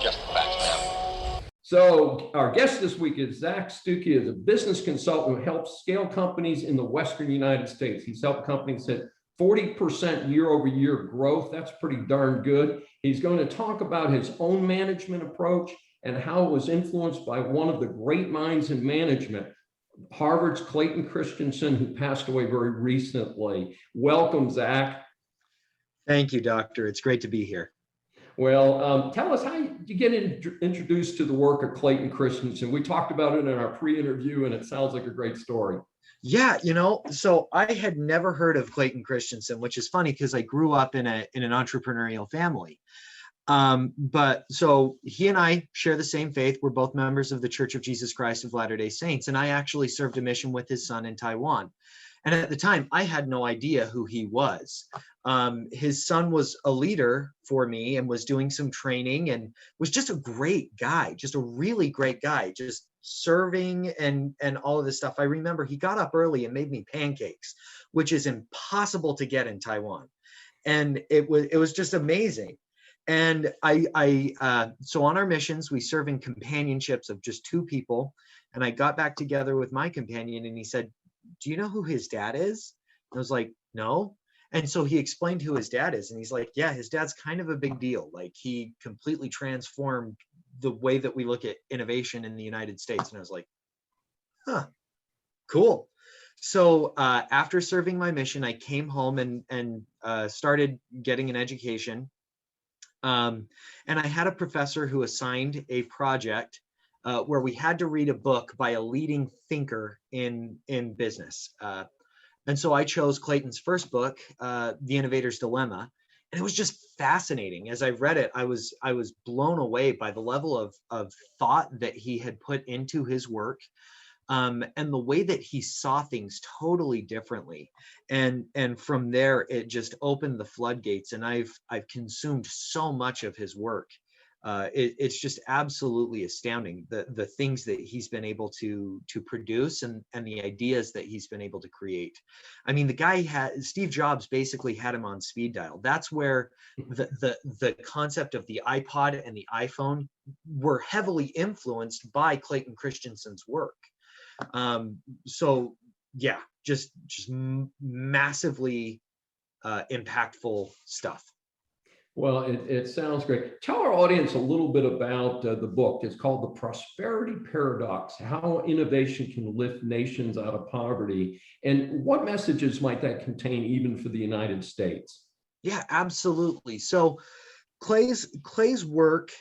just the facts, ma'am. So our guest this week is Zach Stuckey, is a business consultant who helps scale companies in the Western United States. He's helped companies hit 40% year-over-year growth. That's pretty darn good. He's going to talk about his own management approach and how it was influenced by one of the great minds in management, Harvard's Clayton Christensen, who passed away very recently. Welcome, Zach. Thank you, Doctor. It's great to be here. Well, tell us how you get introduced to the work of Clayton Christensen. We talked about it in our pre-interview, and it sounds like a great story. Yeah, so I had never heard of Clayton Christensen, which is funny because I grew up in an entrepreneurial family. But so he and I share the same faith. We're both members of the Church of Jesus Christ of Latter-day Saints, and I actually served a mission with his son in Taiwan. And at the time, I had no idea who he was. His son was a leader for me and was doing some training and was just a great guy, just a really great guy, just serving and all of this stuff. I remember he got up early and made me pancakes, which is impossible to get in Taiwan. And it was just amazing. And so on our missions, we serve in companionships of just two people. And I got back together with my companion and he said, "Do you know who his dad is?" And I was like, "No." And so he explained who his dad is. And he's like, "Yeah, his dad's kind of a big deal. Like he completely transformed the way that we look at innovation in the United States." And I was like, "Huh, cool." So after serving my mission, I came home and started getting an education. And I had a professor who assigned a project where we had to read a book by a leading thinker in business. And so I chose Clayton's first book, The Innovator's Dilemma. And it was just fascinating. As I read it, I was blown away by the level of thought that he had put into his work. And the way that he saw things totally differently. And from there, it just opened the floodgates. And I've consumed so much of his work. It's just absolutely astounding, the things that he's been able to produce and the ideas that he's been able to create. I mean, the guy Steve Jobs basically had him on speed dial. That's where the concept of the iPod and the iPhone were heavily influenced by Clayton Christensen's work. So yeah, just massively impactful stuff. Well, it sounds great. Tell our audience a little bit about the book. It's called The Prosperity Paradox: How Innovation Can Lift Nations Out of Poverty. And what messages might that contain even for the United States? Yeah, absolutely. So Clay's work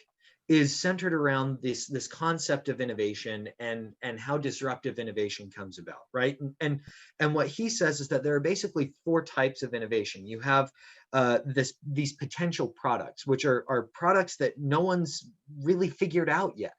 is centered around this concept of innovation and how disruptive innovation comes about, right? And what he says is that there are basically four types of innovation. You have these potential products, which are products that no one's really figured out yet.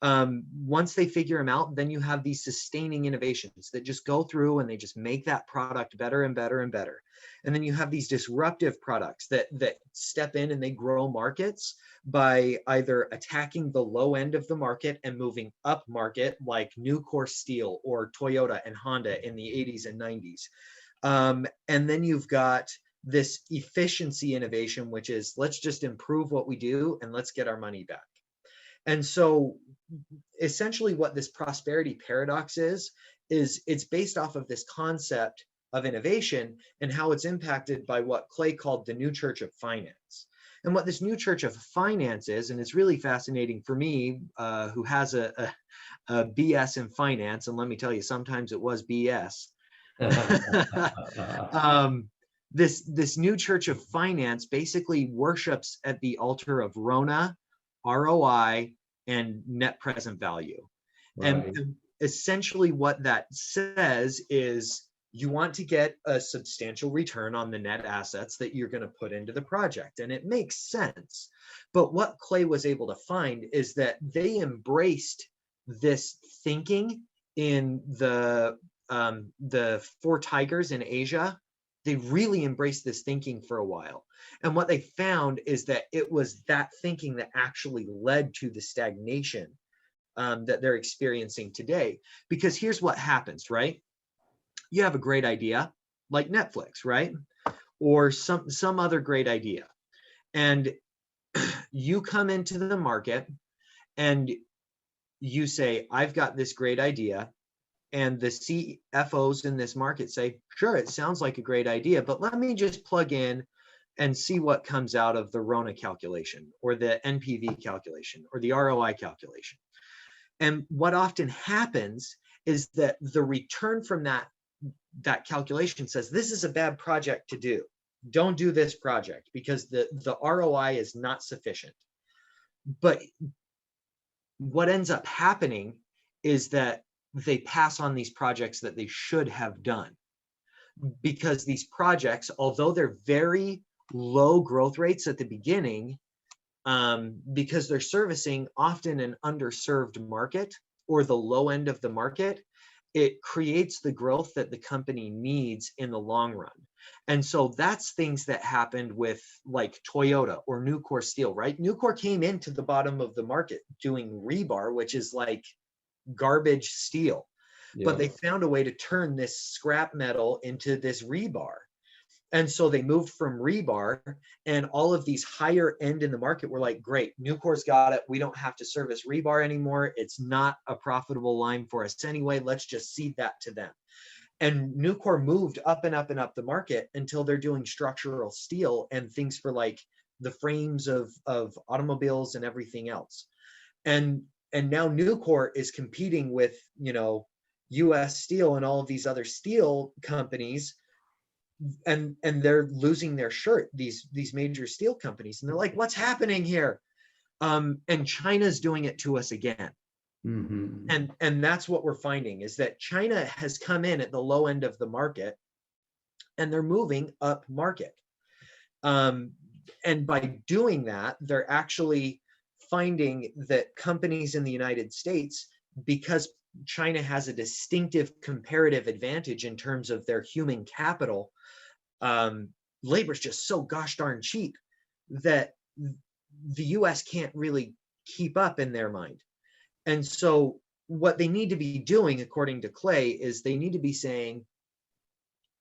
Once they figure them out, then you have these sustaining innovations that just go through and they just make that product better and better and better. And then you have these disruptive products that step in and they grow markets by either attacking the low end of the market and moving up market, like Nucor Steel or Toyota and Honda in the 80s and 90s. And then you've got this efficiency innovation, which is let's just improve what we do and let's get our money back. And so essentially what this prosperity paradox is it's based off of this concept of innovation and how it's impacted by what Clay called the new church of finance. And what this new church of finance is, and it's really fascinating for me, who has a BS in finance, and let me tell you, sometimes it was BS. This new church of finance basically worships at the altar of RONA, ROI, and net present value. Right. And essentially what that says is you want to get a substantial return on the net assets that you're going to put into the project. And it makes sense. But what Clay was able to find is that they embraced this thinking in the four tigers in Asia. They really embraced this thinking for a while. And what they found is that it was that thinking that actually led to the stagnation that they're experiencing today. Because here's what happens, right? You have a great idea, like Netflix, right? Or some other great idea. And you come into the market and you say, I've got this great idea. And the CFOs in this market say, sure, it sounds like a great idea, but let me just plug in and see what comes out of the RONA calculation or the NPV calculation or the ROI calculation. And what often happens is that the return from that calculation says, this is a bad project to do. Don't do this project because the ROI is not sufficient. But what ends up happening is that they pass on these projects that they should have done, because these projects, although they're very low growth rates at the beginning, because they're servicing often an underserved market or the low end of the market, it creates the growth that the company needs in the long run. And so that's things that happened with like Toyota or Nucor Steel, right? Nucor came into the bottom of the market doing rebar, which is like garbage steel, but they found a way to turn this scrap metal into this rebar. And so they moved from rebar, and all of these higher end in the market were like, great, Nucor's got it. We don't have to service rebar anymore. It's not a profitable line for us anyway. Let's just cede that to them. And Nucor moved up and up and up the market until they're doing structural steel and things for like the frames of automobiles and everything else. And now Nucor is competing with, US Steel and all of these other steel companies, and they're losing their shirt, these major steel companies. And they're like, what's happening here? And China's doing it to us again. Mm-hmm. And that's what we're finding, is that China has come in at the low end of the market and they're moving up market. And by doing that, they're actually finding that companies in the United States, because China has a distinctive comparative advantage in terms of their human capital, labor is just so gosh darn cheap that the US can't really keep up in their mind. And so what they need to be doing, according to Clay, is they need to be saying,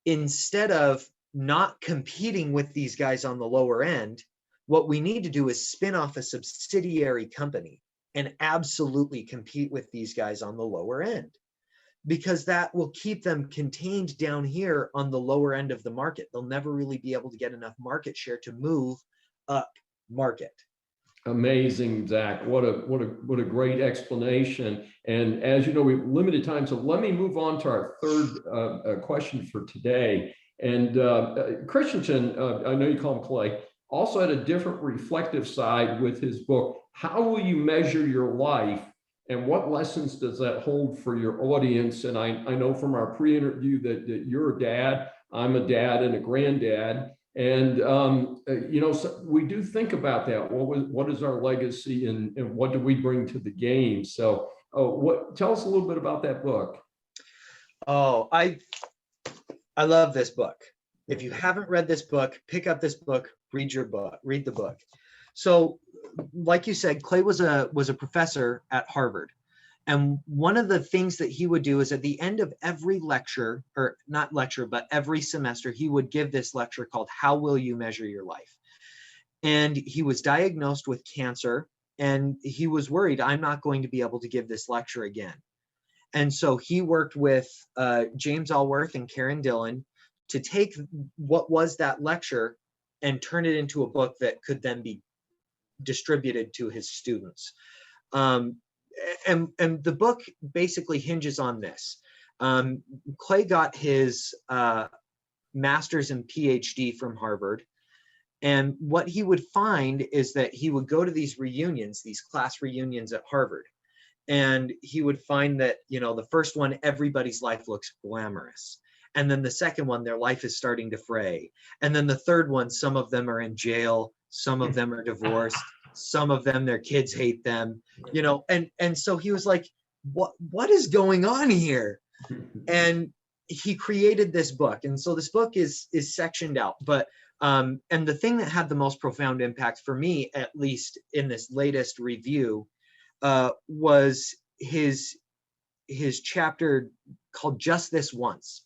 instead of not competing with these guys on the lower end, what we need to do is spin off a subsidiary company and absolutely compete with these guys on the lower end, because that will keep them contained down here on the lower end of the market. They'll never really be able to get enough market share to move up market. Amazing, Zach. What a great explanation. And as you know, we've limited time, so let me move on to our third question for today. And Christensen, I know you call him Clay, also had a different reflective side with his book, How Will You Measure Your Life? And what lessons does that hold for your audience? And I know from our pre-interview that you're a dad, I'm a dad and a granddad. And, so we do think about that. What is our legacy and what do we bring to the game? So tell us a little bit about that book. Oh, I love this book. If you haven't read this book, pick up this book, read the book. So like you said, Clay was a professor at Harvard. And one of the things that he would do is at the end of every lecture, or not lecture, but every semester, he would give this lecture called How Will You Measure Your Life? And he was diagnosed with cancer, and he was worried, I'm not going to be able to give this lecture again. And so he worked with James Allworth and Karen Dillon to take what was that lecture and turn it into a book that could then be distributed to his students. And the book basically hinges on this. Clay got his master's and PhD from Harvard. And what he would find is that he would go to these reunions, these class reunions at Harvard. And he would find that, the first one, everybody's life looks glamorous. And then the second one, their life is starting to fray. And then the third one, some of them are in jail. Some of them are divorced. Some of them, their kids hate them, and so he was like, what is going on here? And he created this book. And so this book is sectioned out, but and the thing that had the most profound impact for me, at least in this latest review, was his chapter called Just This Once.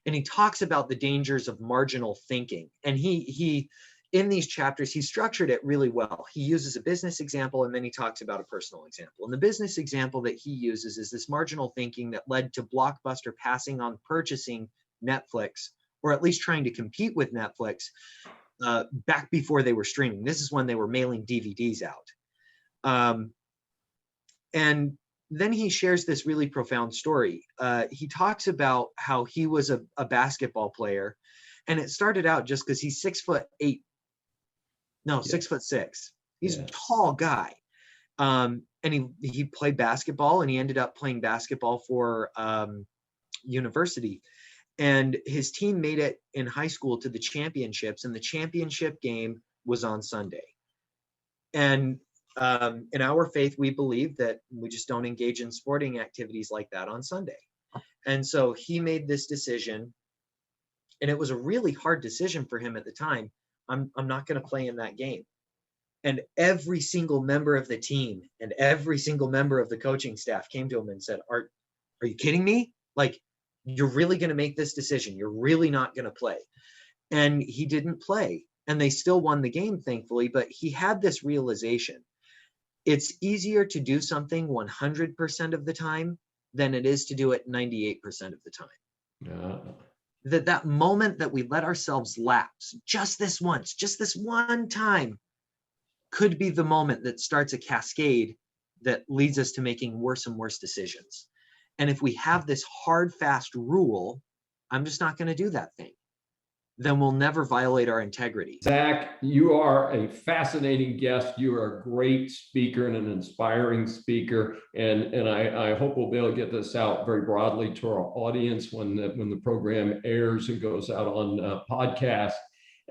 And he talks about the dangers of marginal thinking. And he in these chapters, he structured it really well. He uses a business example and then he talks about a personal example. And the business example that he uses is this marginal thinking that led to Blockbuster passing on purchasing Netflix, or at least trying to compete with Netflix back before they were streaming. This is when they were mailing DVDs out. And then he shares this really profound story. He talks about how he was a basketball player, and it started out just because he's 6'8". No, 6'6". He's a tall guy. And he played basketball, and he ended up playing basketball for university. And his team made it in high school to the championships, and the championship game was on Sunday. And in our faith, we believe that we just don't engage in sporting activities like that on Sunday. And so he made this decision, and it was a really hard decision for him at the time. I'm not going to play in that game. And every single member of the team and every single member of the coaching staff came to him and said, are you kidding me? Like, you're really going to make this decision? You're really not going to play? And he didn't play, and they still won the game, thankfully. But he had this realization: it's easier to do something 100% of the time than it is to do it 98% of the time. Yeah. That moment that we let ourselves lapse just this once, just this one time, could be the moment that starts a cascade that leads us to making worse and worse decisions. And if we have this hard, fast rule, I'm just not going to do that thing, then we'll never violate our integrity. Zach, you are a fascinating guest. You are a great speaker and an inspiring speaker. And I hope we'll be able to get this out very broadly to our audience when the program airs and goes out on podcast.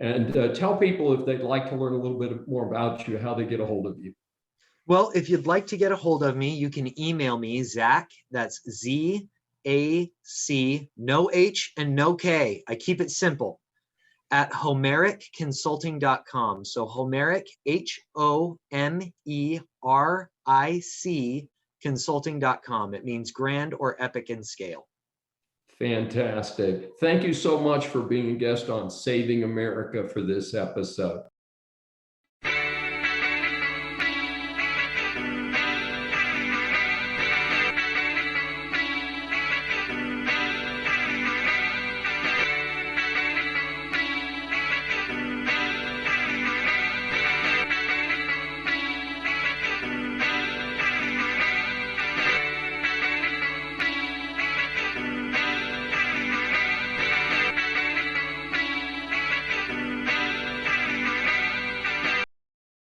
And tell people, if they'd like to learn a little bit more about you, how they get a hold of you. Well, if you'd like to get a hold of me, you can email me, Zach, that's Z-A-C, no H and no K. I keep it simple, at HomeriCconsulting.com. So Homeric, H-O-M-E-R-I-C, consulting.com. It means grand or epic in scale. Fantastic. Thank you so much for being a guest on Saving America for this episode.